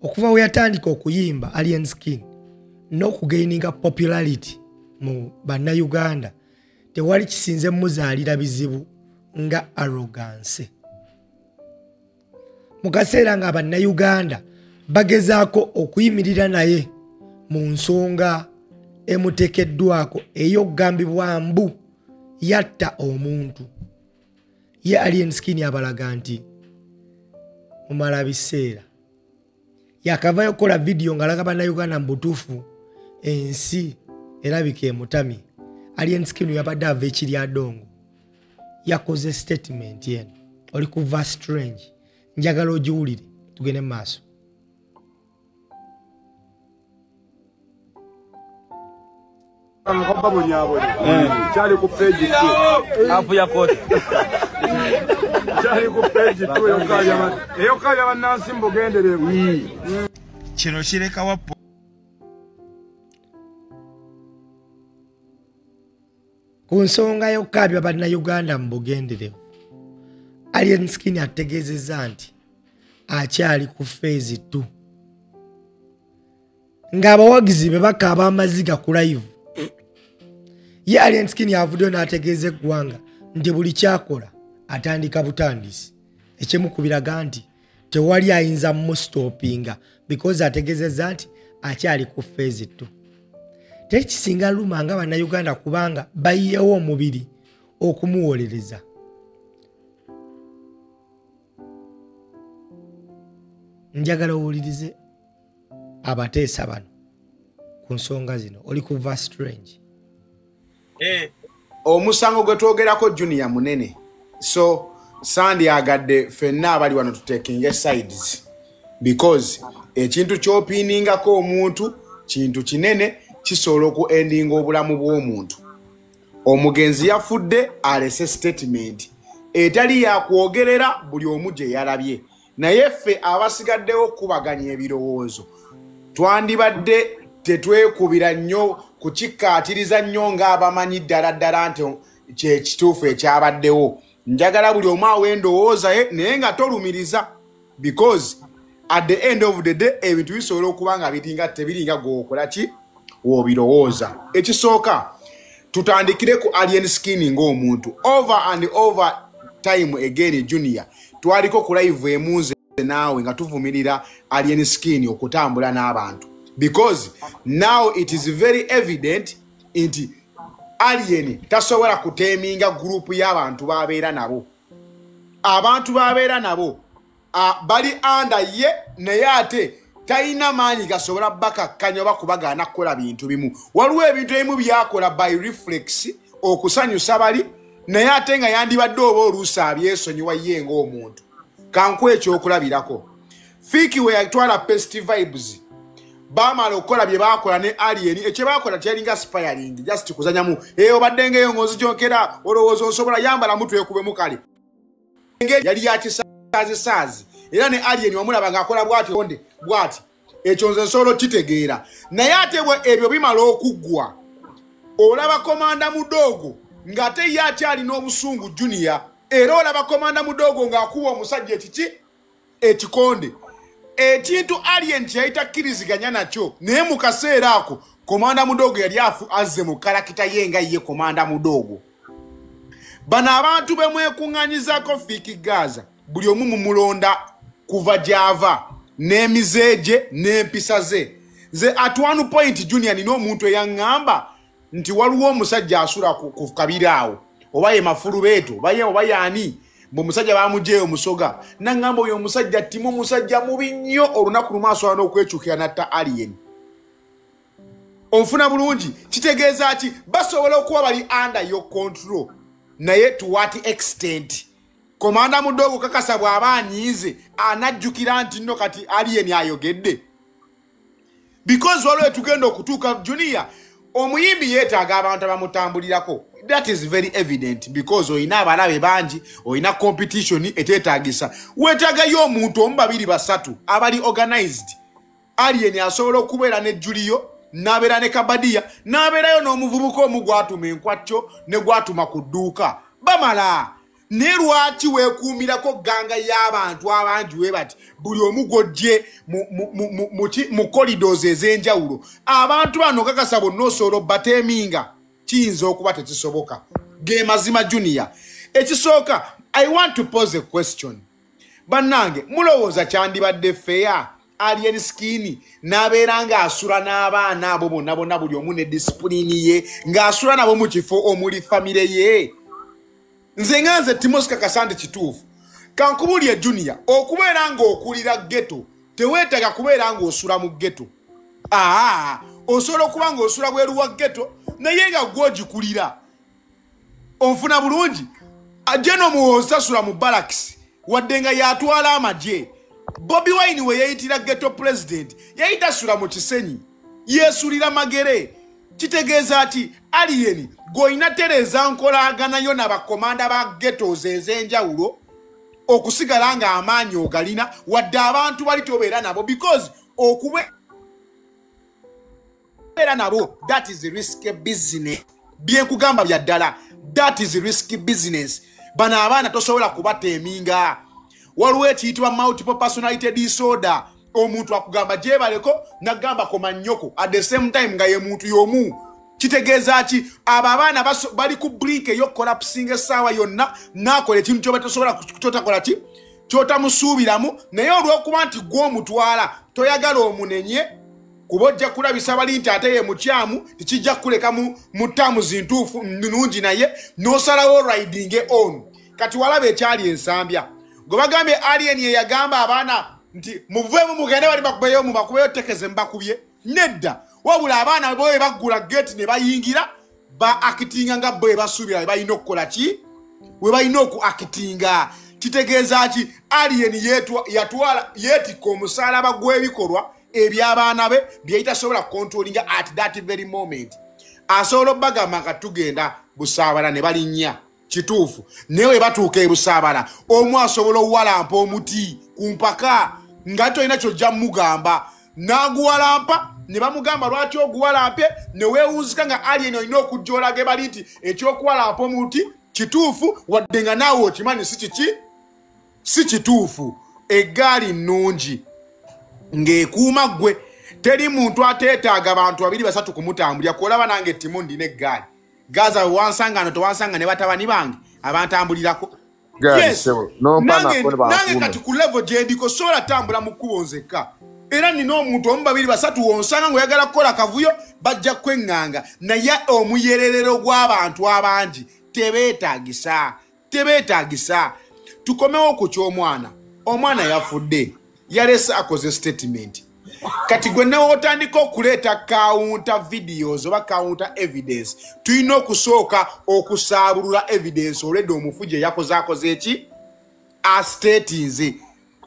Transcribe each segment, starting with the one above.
okuva we yatandika okuyimba Alien Skin n'okugaininga popularity mu bannayuganda tewali kisinze muzaalira bizibu nga arrogance. Mu kaseera nga bannayuganda bagezaako okuyimirira naye mu nsonga emuteekeddwako ey'okugambibwa mbu yatta omuntu, ye Alien Skin abalaga nti mumala biseera yakavayo kola video ngalaga bannayuganda mu butuufu ensi erabika emutami. Alien Skin yabadde ava Ekiryadongo yakoze statement yeno oli kuva strange, njagala ogiwulire tugende maaso. Mkoba bunyabo chali ku page afu ya kote chali ku page tu yokaja banansi mbugendere kino kireka wapo ku nsonga y'okukabya bannayuganda mu bugenderevu. Alien Skin ategeezezza nti akyali ku phase 2 ng'abawagizi be bakaaba amaziga ku live. Ye Alien Skin yavuddeyo n'ategeeza eggwanga nti buli kyakola atandika butandisi, ekimu ku biraga nti tewali ayinza mustopinga because ategeezezza nti akyali ku phase 2. Tekisinga luma nga bannayuganda kubanga bayiyewo omubiri okumuwolereza. Njagala owulirize abateesa bano ku nsonga zino oli kuva strange. Omusango gwe twogerako Junior munene, so sandi agadde fenna abali wano tutekinge sides because ekintu ky'opiningako omuntu kintu kinene kisobola oku endinga obulamu bw'omuntu. Omugenzi yafudde alese statement etali yakwogerera buli omu gye yalabye, naye ffe abasigaddewo kubaganya ebirowoozo twandibadde tetwekubira nnyo kukikkaatiriza nnyo ng'abamanyi ddala nti kyekituufu ekyabaddewo. Njagala buli omu awe endowooza ye naye nga tolumiriza because at the end of the day ebintu bisobola okuba nga biringa tebiringa gw'okola ki w'obirowooza. Ekisooka tutandikire ku Alien Skin ng'omuntu. Over and over time again Junior twaliko ku live emunze naawe nga tuvumirira Alien Skin okutambula n'abantu because now it is very evident nti Alien tasobola kuteminga group y'abantu babeera nabo. Abantu babeera nabo bali under ye naye ate taina maanyi gasobola bakakkanya oba kubagaana kukola bintu bimu. Waliwo ebintu ebimu byakola by reflex okusanyusa bali naye ate nga yandibadde oba oluusi abyesonyiwa ye ng'omuntu. Kanku ekyokulabirako Fiki we yatwala Pest Vibes bamala okukola bye baakola ne Alien ekye baakola kyalinga aspiring just kuzanyamu obadde ngeyo ng'ozijonkera olowooza osobola yambala mutwe ekubemu kale yali yakisaazi era ne Alien wamulaba ng'akola bwati ekyo nze nsolo kitegeera naye ate bwe ebyo bimala okuggwa olaba komanda mudogo ng'ate ye akyali n'obusungu Junior era olaba komanda mudogo ng'akuwa omusajja ekikonde ekintu Alien kyayita kkiriziganya nakyo naye mu kaseera ako komanda mudogo yali azze mu karakita ye nga ye komanda mudogo. Bano abantu bemwekuŋŋanyizaako Fiki Gaza buli omu mumulonda kuva gy'ava n'emizeege n'empisa ze. Nze at one point Junior nina omuntu eyaŋŋamba nti waliwo omusajja asula ku kabira awo oba ye Mafulubeeto oba yaani bw'omusajja baamuggyeyo omusoga naŋŋamba oyo omusajja ttimu omusajja mubi nnyo olunaku lumu asobola n'okwekyukira natta Alien. Onfuna bulungi kitegeeza ki basobola okuba bali under your control naye to what extent komanda mudogo kakasa bw'aba anyiize anajjukira nti nno kati Alien ayogedde because waliwo tugenda okutuuka Junior omuyimbi yeetaaga abantu abamutambulirako. That is very evident because oyina abalabe bangi oyina competition eteetaagisa weetaagayo omuntu omu babiri basatu abali organized. Alien asobola okubeera ne Julio n'abeera ne Kabadia n'abeerayo n'omuvubuka omu gwatuma enkwatyo ne gwatuma ku dduuka bamala ne lwaki weekuumirako ganga y'abantu abangi we bati buli omu gojje mu corridors ez'enjawulo abantu bano kakasa bonna osobola obbateeminga kiyinza okuba tekisoboka ge mazima junior ekisooka I want to pose a question bannange mulowooza kyandibadde feya Alien Skinny n'abeera ng'asula n'abaana abo bonna bonna buli omu ne disipulini ye ng'asula nabo mu kifo omuli famire ye nze Timoska Kasande kituufu kankubulye junior okubeera ng'okulira ghetto teweetaga kubeera ng'osula mu ghetto osobola okuba ng'osula bweru wa ghetto naye nga gwogikulira onfuna bulungi General Muhoozi tasula mu barracks wadde nga yatwala amagye Bobby Wine we yayitira ghetto president yayita sula mu kisenyi yesulira magere kitegeeza ati alien goina tereza nkolagana yo n'abakomanda ba ghettos ez'enjawulo okusigala nga amaanyi ogalina wadde abantu bali tobeera nabo because okubeera nabo that is a risky business bien kugamba bya ddala that is a risky business bana abaana tosobola kubateeminga waliwo ekiyitibwa multiple personality disorder omuntu akugamba gyebaleko nagamba koma nnyoko at the same time nga ye muntu y'omu kitegeeza ki abo abaana bali ku brink ey'okolapsinga essaawa yonna naakola ekintu kyoba tosobola kyotakola ki kyotamusuubiramu naye olw'okuba nti gw'omutwala toyagala omunenye kuba ojja kulabisa bali nti ate ye mukyamu tekijja kuleka mu ttaamu zintuufu nnungi naye n'osalawo riding on kati walaba ekyali ensambya gwe bagambye alien ye yagamba abaana nti muveemu mugende bali bakubeyo mu bakubeyo tekeze mbakubye nedda wabula abaana boye baggula gate ne bayingira ba akitinga nga boye basuubira balina okukola ki we balina oku akitinga kitegeeza ki alien yatwala yeetikka omusalaba gw'ebikolwa eby'abaana be byeyitasobola controllinga at that very moment asobola obbagamba nga tugenda busaabala ne balinnya kituufu newe batuuka ebusaabala omu asobola owalampa omuti ku mpaka nga tolina kyojja mugamba n'aguwalampa ne bamugamba lwaki oguwalampe ne weewunzika nga alien olina okujja olage bali nti ekyokuwalampa omuti kituufu wadde nga naawe okimanyi si kituufu eggaali nnungi ng'ekuuma ggwe teri muntu ateetaaga abantu 2-3 kumutambulira kuolaba nange Timo ndina eggaali Gaza wansangano towansanga ne batabani bange abantambulirako yes nange kati ku level gyendiko sola tambula mu kkubo nzekka era nina omuntu 2-3 wonsanga ng'oyagala kukola kavuyo bajja kweŋŋanga naye omuyererero gw'abantu abangi tebeetaagisa tukomewo ku ky'omwana yafudde yalese akoze statement kati gwe nawe otandika okuleeta counter videos oba counter evidence tulina okusooka okusaabulula evidence olwedde omufu gye yakoze eki astatinze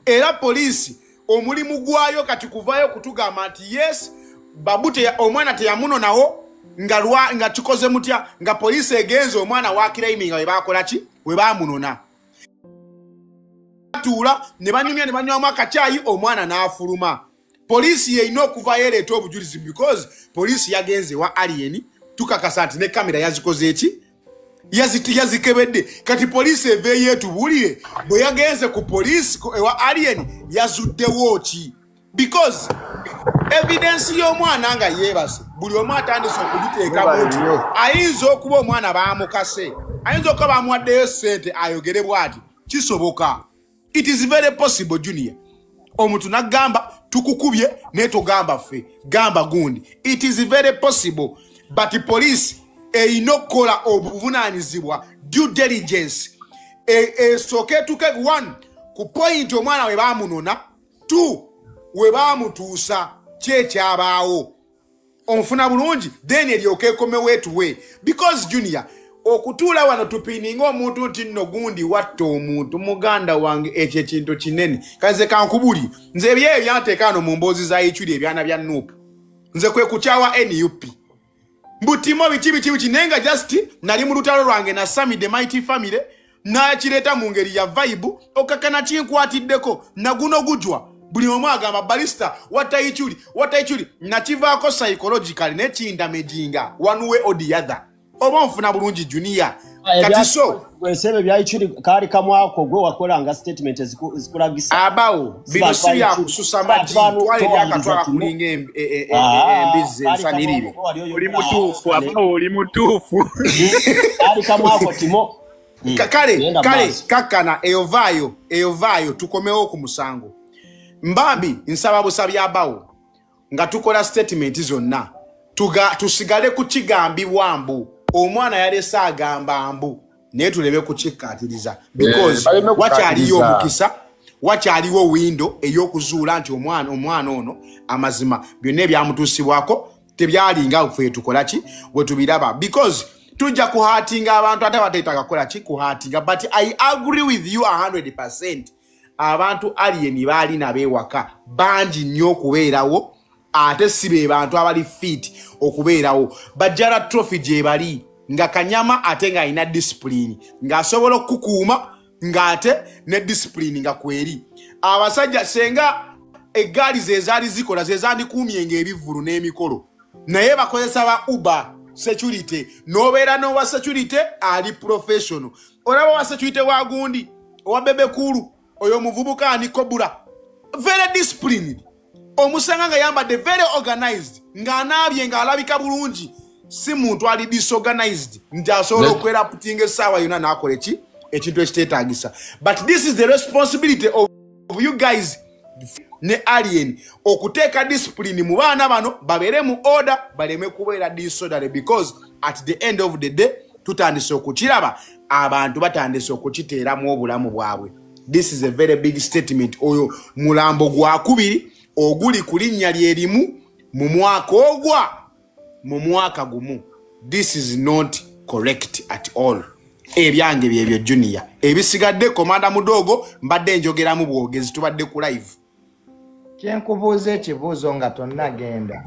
era poliisi omulimu gwayo kati kuvaayo kutugamba nti yes babute omwana teyamunonawo nga kikoze mutya nga poliisi egenze omwana wakiraiminga we bakola ki we bamunona tuula ne banyumya ne banywamu akacyayi omwana n'afuluma poliisi yeyina okuvaayo ereeta obujulizi because poliisi yagenze wa alien tukakasa nti ne kamera yazikoze eki yazikebedde kati poliisi eveeyo etubuulire bwe yagenze ku poliisi ewa alien yazuddewo ki because evidence y'omwana nga yeebase buli omu atandise okugiteekamu nti ayinza okuba omwana baamukase ayinza okuba bamuwaddeyo ssente ayogere bw'ati kisoboka it is very possible junior omuntu nagamba tukukubye ne togamba ffe gamba gundi it is very possible but police eyina okukola obuvunaanyizibwa due diligence esooke tuke 1 ku point omwana we baamunona 2 we baamutuusa kyekyabaawo onfuna bulungi then eryoke ekomewo etuwe because junior okutuula wano tupininga omuntu nti nno gundi watta omuntu muganda wange ekyo ekintu kinene kaze kankubuli nze ebyeyo byanteekaano mu mboozi za ichuli ebyana bya nuupu nze kwe kukyawa NUP mbutimo biki nenga just nali mu lutalo lwange na Sami the Mighty Family nakireeta mu ngeri ya vibe okakana kinkwatiddeko naguno gujwa buli omu agamba balista watta ichuli nakivaako psychologically nekindamejinga one way or the other oba nfuna bulungi junior kati so wesebe byayiciri kali kamwako gwe wakolanga statement ezikulagisa abawo bino si bya kususa maji twale byakatwala kulinga embizi ensanirire oli mutuufu abawo oli mutuufu kali kamwako timo kale kakana eyovayo tukomewo ku musango mbambi nsaba busabi abawo nga tukola statement zonna tusigale kukigambibwa mbu omwana yalese agamba mbu naye tulebe kukikatiriza because wakyaliyo omukisa wakyaliwo windo ey'okuzuula nti omwana ono amazima byonna ebyamutuusibwako tebyalinga ffe tukola ki bwe tubiraba because tujja kuhatinga abantu ate bateetaaga kukola ki kuhatinga but I agree with you 100%. Abantu alien baali nabeewaka bangi nnyo okubeerawo ate si be bantu abali fit okubeerawo bajjala trophy gye bali nga kanyama ate nga alina discipline ng'asobola okukuuma ng'ate ne discipline nga kweri abasajja senga eggaali ze zaali zikola ze zandikuumyenga ebivvulu n'emikolo naye bakozesa ba Uber security n'obeera n'owa security ali professional olaba wa security wa gundi owa bebekulu oyo muvubuka ani kobura very disciplined omusanga nga yambadde very organized ng'anaabye ng'alabika bulungi si muntu ali disorganized nti asobola okwera putinga essaawa yonna n'akola ekintu ekiteetaagisa but this is the responsibility of you guys ne alien okuteeka discipline mu baana bano babeere mu order baleme kubeera disorderly because at the end of the day tutandise okukiraba abantu batandise okukiteeramu obulamu bwabwe. This is a very big statement. Oyo mulambo gwakubiri oguli ku linnya lyerimu mu mwaka ogwa mu mwaka gumu. This is not correct at all. Ebyange byebyo junior ebisigadde komanda mudogo mbadde njogeramu bwogezi tubadde ku live kyenkubuuza ekibuuzo nga tonnagenda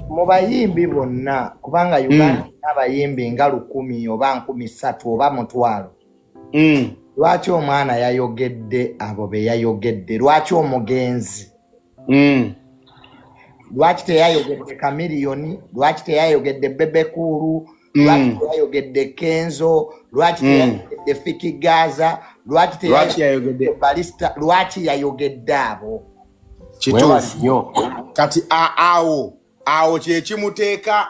mu bayimbi bonna kubanga Uganda abayimbi nga 1000 oba 13 oba 1000 lwaki omwana yayogedde abo be yayogedde lwaki omugenzi lwaki teyayogedde Kamiliyoni lwaki teyayogedde Bebekulu lwaki teyayogedde Kenzo lwaki teyayogedde Fiki Gaza lwaki teyayogedde Balista lwaki yayogedde abo kituufu kati awo kyekimuteeka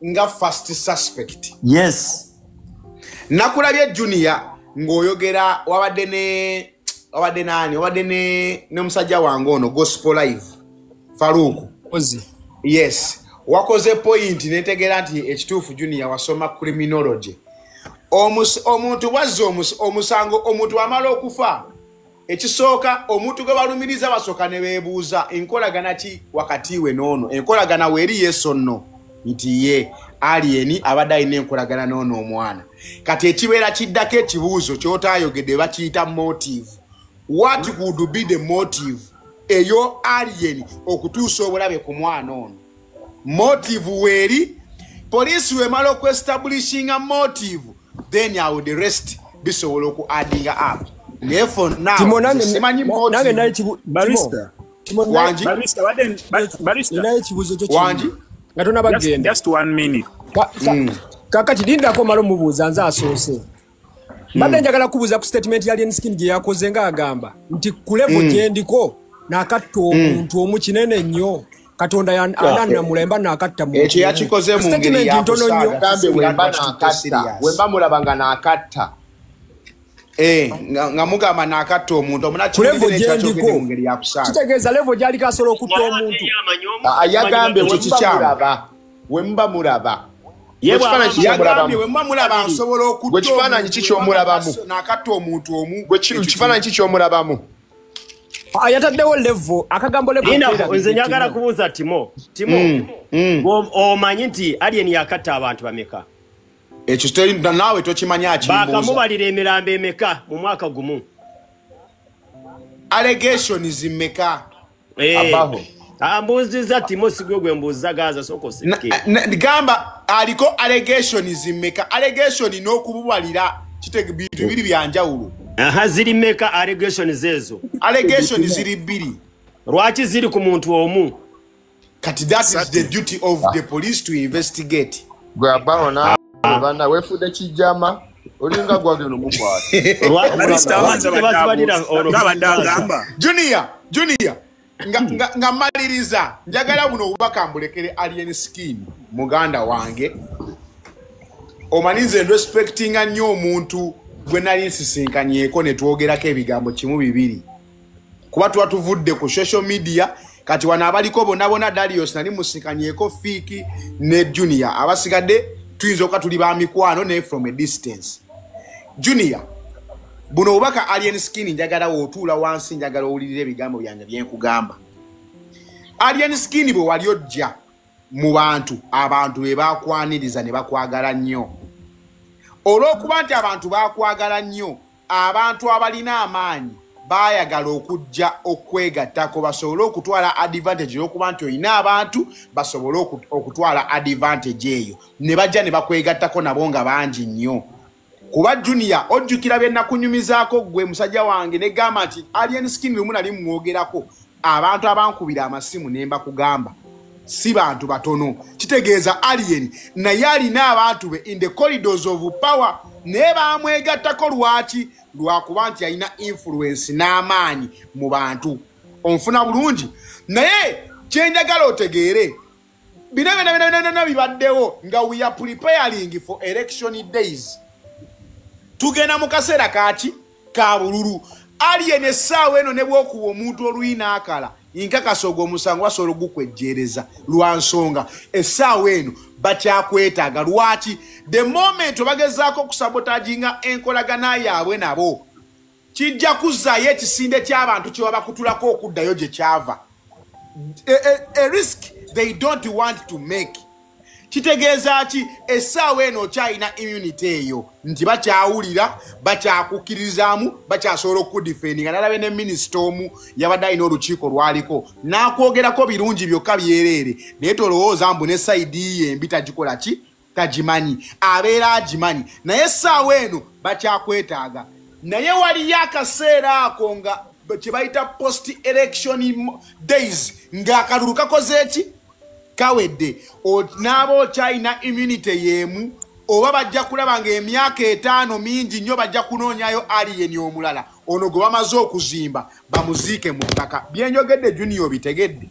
nga first suspect. Yes nakulabye junior ng'oyogera wabadde ne musajja wange ono gospel live Faruku yes wakoze point netegera nti ekituufu junior wasoma criminology omuntu wazze omusango omuntu amala okufa ekisooka omuntu gwe balumiriza basooka ne beebuuza enkolagana ki wakati we noono enkolagana weeri yeso nno nti ye alien abadde alina enkolagana noono omwana kati ekibeera kiddako ekibuuzo ky'otaayogedde bakiyita motive. What would be the motive eyo alien okutuusa obulabe ku mwana ono? Motive weeri police wemala okwe-establishing a motive then I would rest bisobola oku adding up. Therefore now simanyi motive barista wanji Gatona bagenda just 1 minute kakati lindako malo mubuuza nze asoose mbadde njagala kubuuza ku statement ya Alien Skin gye yakoze nga agamba nti ku level gye ndiko n'akatta omuntu omu kinene nnyo Katonda ananna mulemba n'akatta mu ekyo yakikoze mu ngeri ya gambe wemba mulabanga n'akatta nga mugamba n'akatta omuntu omunakirevo gyendiko kitegeeza levo gyali kasobola okutta omuntu ayagambe wemba mulaba ekifaananyi kikyomulabamu n'akatta omuntu omu ekifaananyi kikyomulabamu ayataddewo levo akagambo levo nze njagala kubuuza Timo omanyi nti alien yakatta abantu bameka ekyo naawe tokimanya akimbuuza bakamubalira emirambo emeka mu mwaka gumu allegations meka abaho ambuuziza Timo sigwe gwe mbuuza Gaza soko sike gamba aliko allegations meka allegation n'okububalira kitege bintu biri byanjawulo ziri meka allegations ezo allegations ziri bbiri lwaki ziri ku muntu omu kati that is the duty of the police to investigate gwe abaho na bana wefude kijama olinga gwageno mukwata Junior nga maliriza njagala buno obubaka mbulekere Alien Skin muganda wange omanize respectinga nnyo omuntu gwe nali nsisinkanyeko ne twogerako ebigambo kimu bibiri kuba twatuvudde ku social media kati wana abaliko bonna Darius nali musinkanyeko Fiki ne Junior abasigadde tuyinza tuli ba mikwano ne from a distance. Junior buno obubaka Alien Skin njagala wotuula wansi njagala owulirire ebigambo byange byenkugamba. Alien Skin bwe wali ojja mu bantu abantu be bakwaniriza ne bakwagala nnyo. Olw'okuba nti abantu bakwagala nnyo abantu abalina amaanyi bayagala okujja okwegattako basobole okutwala advantage y'okuba nti olina abantu basobole okutwala advantage eyo ne bajja ne bakwegattako nabo nga bangi nnyo. Kuba Junior ojjukira bye nakunyumizaako gwe musajja wange ne gamba nti Alien Skin lumu nali mwogerako abantu abankubira amasimu ne mbakugamba si bantu batono kitegeeza Alien naye alina abantu be in the corridors of power ne bamwegattako lwaki lwakuba nti alina influence n'amaanyi mu bantu onfuna bulungi naye kyenjagala otegeere bino bibaddewo nga we are preparing for election days. Tugenda mu kaseera kaki ka bululu Alien essaawa eno ne bw'okuwa omuntu oluyina akala inkakasoga omusango basobola ogukwejjeereza lwa nsonga essaawa eno bakyakwetaaga lwaki the moment bagezaako okusabotaginga enkolagana yaabwe nabo kijja kuzzaayo ekisinde ky'abantu kye babakutulako okuddayo gye kyava a risk they don't want to make. Kitegeeza ki essaawa eno kyalina immunity eyo nti bakyawulira bakyakukirizaamu bakyasobola okudifendinga nalabe ne minisita omu yabadde alina olukiiko lwaliko n'akwogerako birungi byokka byereere naye tolowooza mbu ne sayidi ye embi tagikola ki tagimanyi abeera agimanyi naye essaawa eno bakyakwetaaga naye waliyo akaseera ako nga kye bayita post election days ng'akalulu kakoze eki kawedde nabo China immunity yemu oba bajja kulaba nga emyaka 5 mingi nnyo bajja kunoonyayo Alien omulala ono gwe bamaze okuzimba bamuziike mu ttaka byenjogedde Junior bitegedde